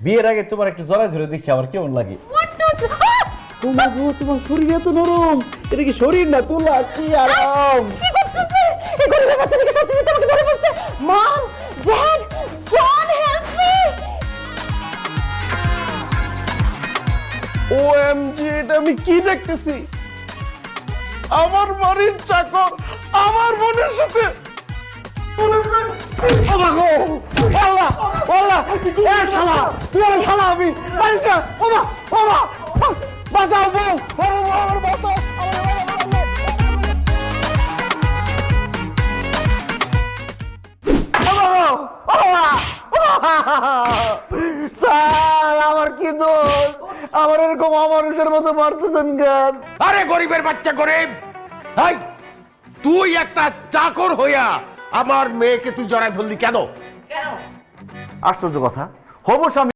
বিয়ের আগে তোমার একটু জড়াই ধরে দেখি আমার কেমন লাগে। তোমার গো, তোমার শরীর এত নরম, এটা কি শরীর না তুলা? কি আরাম! কি করতেছে এই গরিবের বাচ্চাটাকে? সত্যি সত্যি আমাকে ধরে ফেলছে। মম, ড্যাড, জন, হেল্প মি! ওএমজি, এটা আমি কি দেখতেছি? আমার বাড়ির চাকর আমার বোনের সাথে আমার কি দোষ? আমার এরকম অমানুষের মতো মারতেছেন কেন? আরে গরিবের বাচ্চা গরিব, হাই তুই একটা চাকর হইয়া আমার মেয়েকে তুই জড়ায় ধরলি কেন? আশ্চর্য কথা, হবো স্বামী